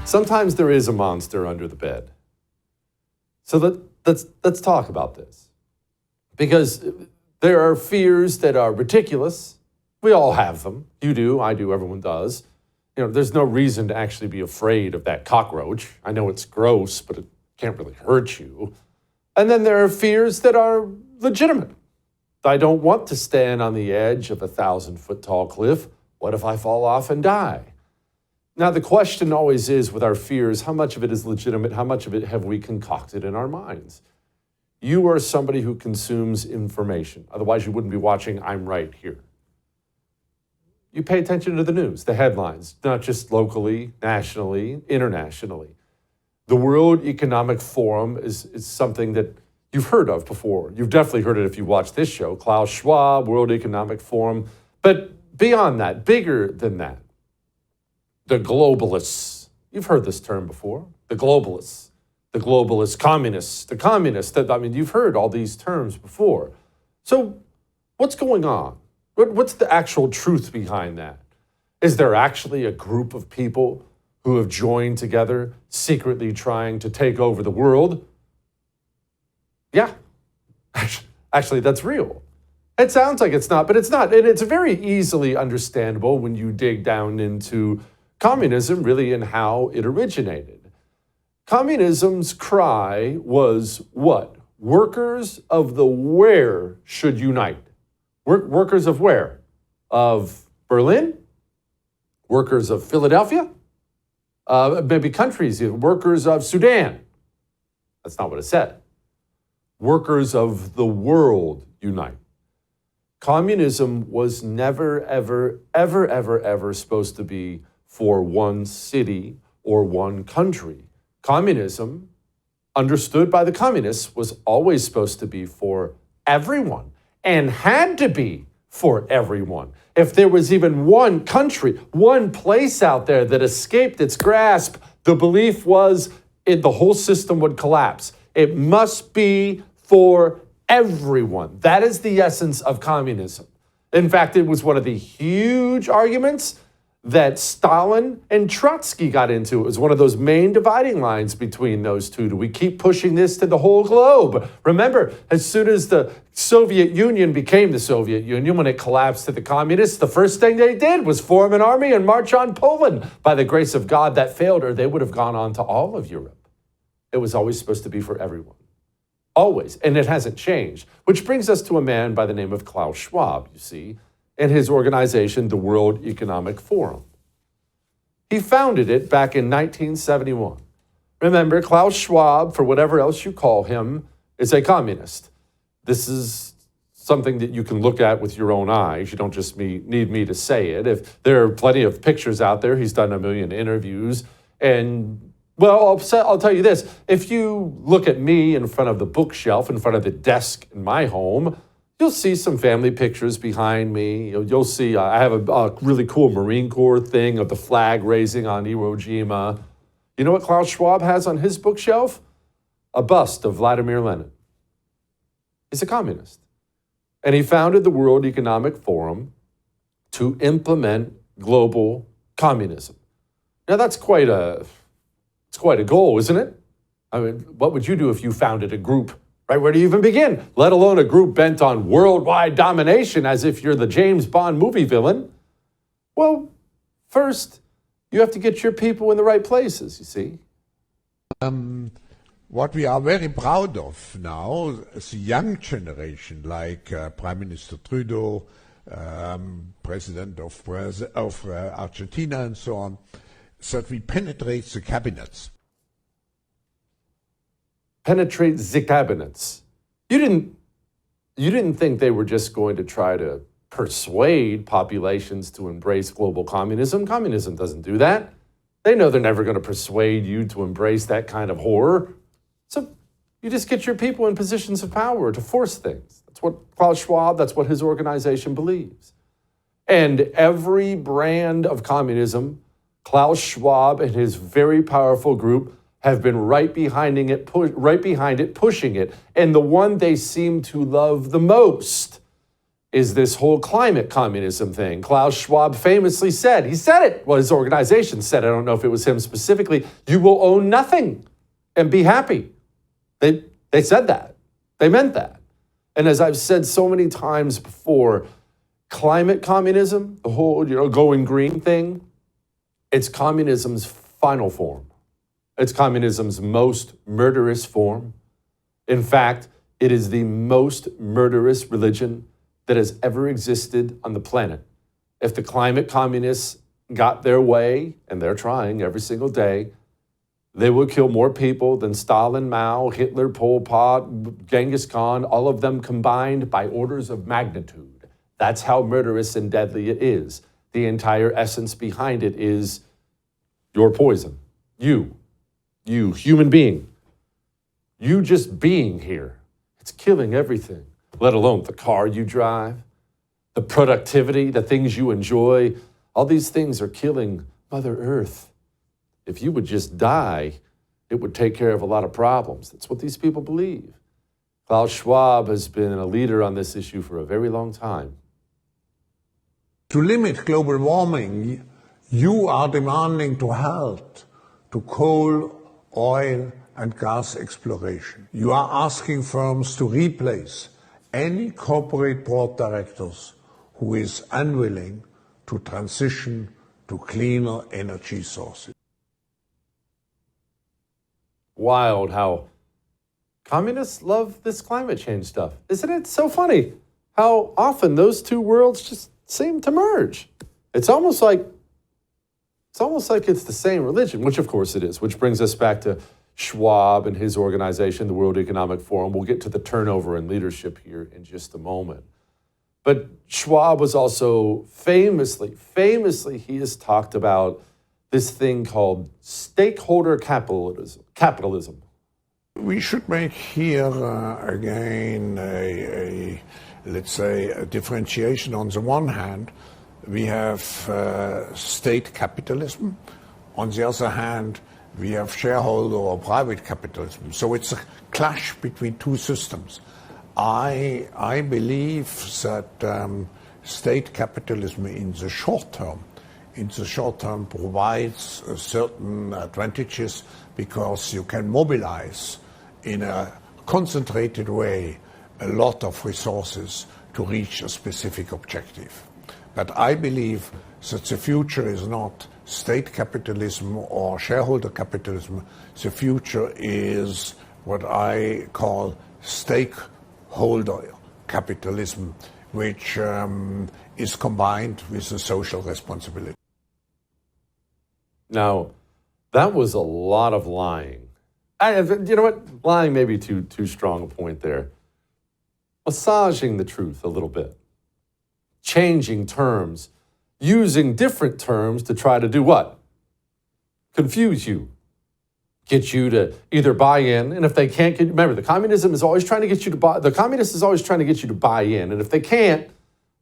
Sometimes there is a monster under the bed. So let's talk about this. Because there are fears that are ridiculous. We all have them. You do, I do, everyone does. There's no reason to actually be afraid of that cockroach. I know it's gross, but it can't really hurt you. And then there are fears that are legitimate. I don't want to stand on the edge of a 1,000-foot-tall cliff. What if I fall off and die? Now, the question always is with our fears, how much of it is legitimate? How much of it have we concocted in our minds? You are somebody who consumes information. Otherwise, you wouldn't be watching I'm Right Here. You pay attention to the news, the headlines, not just locally, nationally, internationally. The World Economic Forum is something that you've heard of before. You've definitely heard it if you watch this show, Klaus Schwab, World Economic Forum. But beyond that, bigger than that, the globalists. You've heard this term before, the globalists communists, the communists. You've heard all these terms before. So what's going on? What's the actual truth behind that? Is there actually a group of people who have joined together, secretly trying to take over the world? Yeah, actually, that's real. It sounds like it's not, but it's not. And it's very easily understandable when you dig down into communism, really, and how it originated. Communism's cry was what? Workers of the where should unite. Workers of where? Of Berlin? Workers of Philadelphia? Maybe countries, workers of Sudan. That's not what it said. Workers of the world unite. Communism was never, ever supposed to be for one city or one country. Communism, understood by the communists, was always supposed to be for everyone and had to be for everyone. If there was even one country, one place out there that escaped its grasp, the belief was the whole system would collapse. It must be for everyone. That is the essence of communism. In fact, it was one of the huge arguments that Stalin and Trotsky got into. It was one of those main dividing lines between those two. Do we keep pushing this to the whole globe? Remember, as soon as the Soviet Union became the Soviet Union, when it collapsed to the communists, the first thing they did was form an army and march on Poland. By the grace of God, that failed, or they would have gone on to all of Europe. It was always supposed to be for everyone. Always. And it hasn't changed. Which brings us to a man by the name of Klaus Schwab, you see, and his organization, the World Economic Forum. He founded it back in 1971. Remember, Klaus Schwab, for whatever else you call him, is a communist. This is something that you can look at with your own eyes. You don't just need me to say it. If there are plenty of pictures out there, he's done a million interviews. And, well, I'll tell you this. If you look at me in front of the bookshelf, in front of the desk in my home, you'll see some family pictures behind me. You'll see I have a really cool Marine Corps thing of the flag raising on Iwo Jima. You know what Klaus Schwab has on his bookshelf? A bust of Vladimir Lenin. He's a communist. And he founded the World Economic Forum to implement global communism. Now that's quite a goal, isn't it? I mean, what would you do if you founded a group? Right, where do you even begin? Let alone a group bent on worldwide domination as if you're the James Bond movie villain. Well, first, you have to get your people in the right places, you see. What we are very proud of now is the young generation, like Prime Minister Trudeau, President of Argentina and so on, is that we penetrate the cabinets. Penetrate the cabinets. You didn't think they were just going to try to persuade populations to embrace global communism. Communism doesn't do that. They know they're never going to persuade you to embrace that kind of horror. So you just get your people in positions of power to force things. That's what Klaus Schwab, that's what his organization believes. And every brand of communism, Klaus Schwab and his very powerful group have been right behind it, pushing it. And the one they seem to love the most is this whole climate communism thing. Klaus Schwab famously said, he said it, well, his organization said, I don't know if it was him specifically, you will own nothing and be happy. They said that. They meant that. And as I've said so many times before, climate communism, the whole going green thing, it's communism's final form. It's communism's most murderous form. In fact, it is the most murderous religion that has ever existed on the planet. If the climate communists got their way, and they're trying every single day, they would kill more people than Stalin, Mao, Hitler, Pol Pot, Genghis Khan, all of them combined by orders of magnitude. That's how murderous and deadly it is. The entire essence behind it is your poison. You, human being. You just being here. It's killing everything, let alone the car you drive, the productivity, the things you enjoy. All these things are killing Mother Earth. If you would just die, it would take care of a lot of problems. That's what these people believe. Klaus Schwab has been a leader on this issue for a very long time. To limit global warming, you are demanding to halt to coal, oil, and gas exploration. You are asking firms to replace any corporate board directors who is unwilling to transition to cleaner energy sources. Wild how communists love this climate change stuff. Isn't it so funny how often those two worlds just seem to merge? It's almost like it's the same religion, which of course it is, which brings us back to Schwab and his organization, the World Economic Forum. We'll get to the turnover in leadership here in just a moment. But Schwab was also famously, he has talked about this thing called stakeholder capitalism. We should make here again let's say a differentiation. On the one hand, we have state capitalism. On the other hand, we have shareholder or private capitalism. So it's a clash between two systems. I believe that state capitalism in the short term provides certain advantages because you can mobilize in a concentrated way a lot of resources to reach a specific objective. But I believe that the future is not state capitalism or shareholder capitalism. The future is what I call stakeholder capitalism, which is combined with the social responsibility. Now, that was a lot of lying. You know what? Lying may be too strong a point there. Massaging the truth a little bit. Changing terms. Using different terms to try to do what? Confuse you. Get you to either buy in, and if they can't get, remember, the communism is always trying to get you to buy, the communist is always trying to get you to buy in, and if they can't,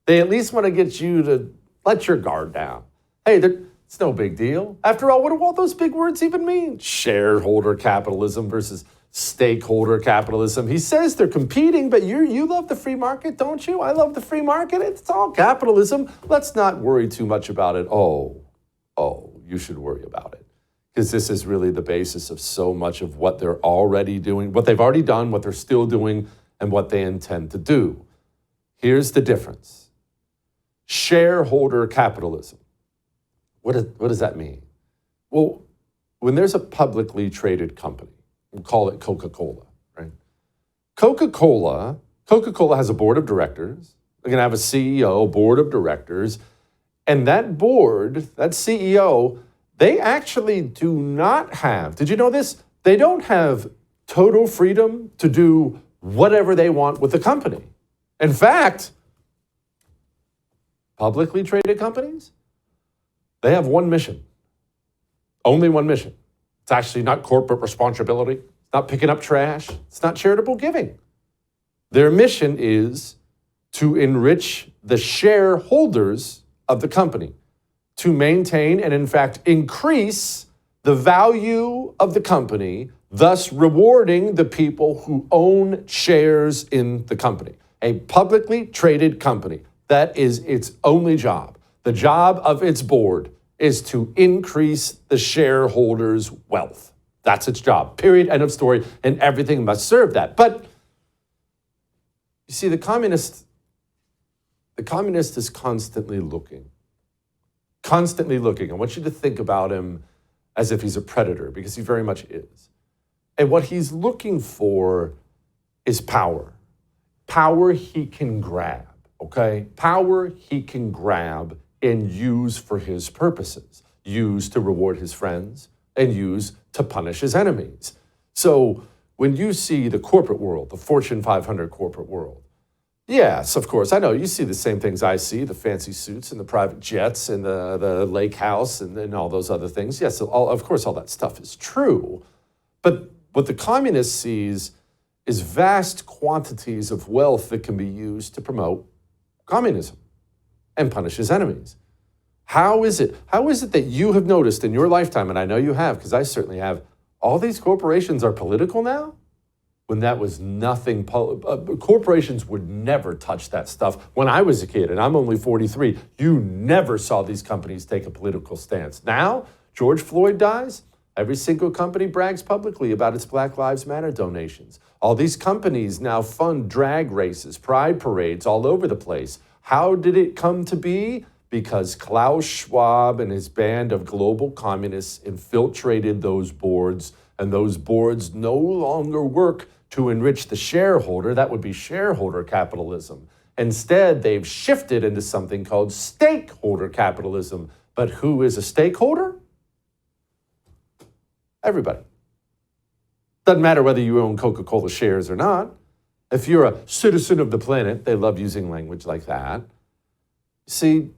they at least want to get you to let your guard down. Hey, it's no big deal. After all, what do all those big words even mean? Shareholder capitalism versus stakeholder capitalism. He says they're competing, but you love the free market, don't you? I love the free market. It's all capitalism. Let's not worry too much about it. Oh, you should worry about it. Because this is really the basis of so much of what they're already doing, what they've already done, what they're still doing, and what they intend to do. Here's the difference. Shareholder capitalism. What does that mean? Well, when there's a publicly traded company, we'll call it Coca-Cola, right? Coca-Cola has a board of directors. They're going to have a CEO, board of directors, and that board, that CEO, they actually do not have, did you know this? They don't have total freedom to do whatever they want with the company. In fact, publicly traded companies, they have one mission, only one mission. It's actually not corporate responsibility. It's not picking up trash. It's not charitable giving. Their mission is to enrich the shareholders of the company, to maintain and, in fact, increase the value of the company, thus rewarding the people who own shares in the company. a publicly traded company. That is its only job. The job of its board is to increase the shareholders' wealth. That's its job, period, end of story, and everything must serve that. But you see, the communist is constantly looking. Constantly looking. I want you to think about him as if he's a predator, because he very much is. And what he's looking for is power. Power he can grab, okay? Power he can grab and use for his purposes. Use to reward his friends and use to punish his enemies. So when you see the corporate world, the Fortune 500 corporate world, yes, of course, I know you see the same things I see, the fancy suits and the private jets and the lake house and all those other things. Yes, of course, all that stuff is true. But what the communist sees is vast quantities of wealth that can be used to promote communism and punish his enemies. How is it that you have noticed in your lifetime, and I know you have, because I certainly have, all these corporations are political now? When that was nothing, corporations would never touch that stuff. When I was a kid, and I'm only 43, you never saw these companies take a political stance. Now, George Floyd dies, every single company brags publicly about its Black Lives Matter donations. All these companies now fund drag races, pride parades all over the place. How did it come to be? Because Klaus Schwab and his band of global communists infiltrated those boards, and those boards no longer work to enrich the shareholder. That would be shareholder capitalism. Instead, they've shifted into something called stakeholder capitalism. But who is a stakeholder? Everybody. Doesn't matter whether you own Coca-Cola shares or not. If you're a citizen of the planet, they love using language like that. See,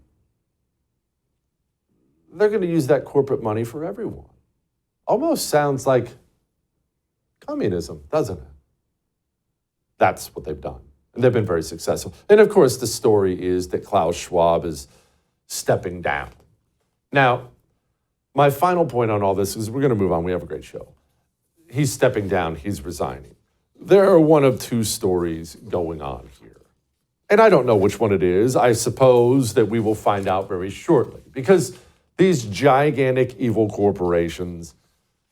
they're going to use that corporate money for everyone. Almost sounds like communism, doesn't it? That's what they've done. And they've been very successful. And of course, the story is that Klaus Schwab is stepping down. Now, my final point on all this is we're going to move on. We have a great show. He's stepping down. He's resigning. There are one of two stories going on here. And I don't know which one it is. I suppose that we will find out very shortly, because these gigantic evil corporations,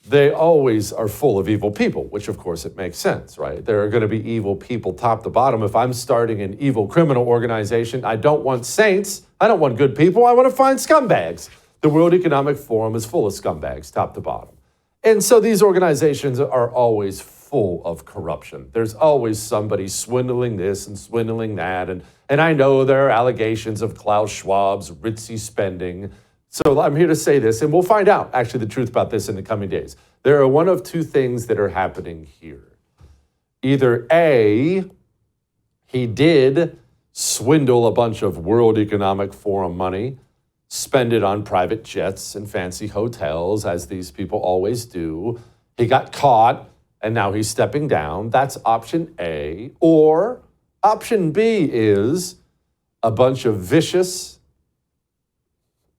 they always are full of evil people, which of course it makes sense, right? There are going to be evil people top to bottom. If I'm starting an evil criminal organization, I don't want saints. I don't want good people. I want to find scumbags. The World Economic Forum is full of scumbags top to bottom. And so these organizations are always full of corruption. There's always somebody swindling this and swindling that. And I know there are allegations of Klaus Schwab's ritzy spending. So I'm here to say this, and we'll find out actually the truth about this in the coming days. There are one of two things that are happening here. Either A, he did swindle a bunch of World Economic Forum money, spend it on private jets and fancy hotels, as these people always do. He got caught, and now he's stepping down. That's option A. Or option B is a bunch of vicious,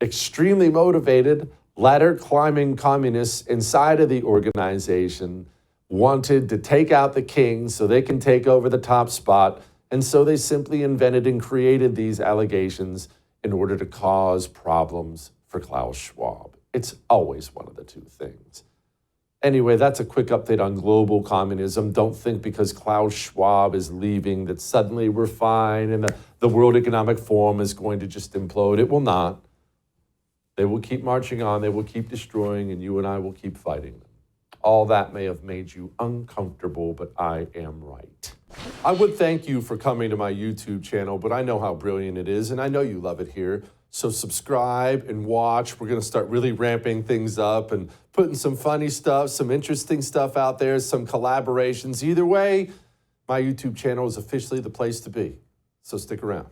extremely motivated, ladder-climbing communists inside of the organization wanted to take out the king so they can take over the top spot, and so they simply invented and created these allegations in order to cause problems for Klaus Schwab. It's always one of the two things. Anyway, that's a quick update on global communism. Don't think because Klaus Schwab is leaving that suddenly we're fine and the World Economic Forum is going to just implode. It will not. They will keep marching on. They will keep destroying, and you and I will keep fighting them. All that may have made you uncomfortable, but I am right. I would thank you for coming to my YouTube channel, but I know how brilliant it is, and I know you love it here. So subscribe and watch. We're going to start really ramping things up and putting some funny stuff, some interesting stuff out there, some collaborations. Either way, my YouTube channel is officially the place to be. So stick around.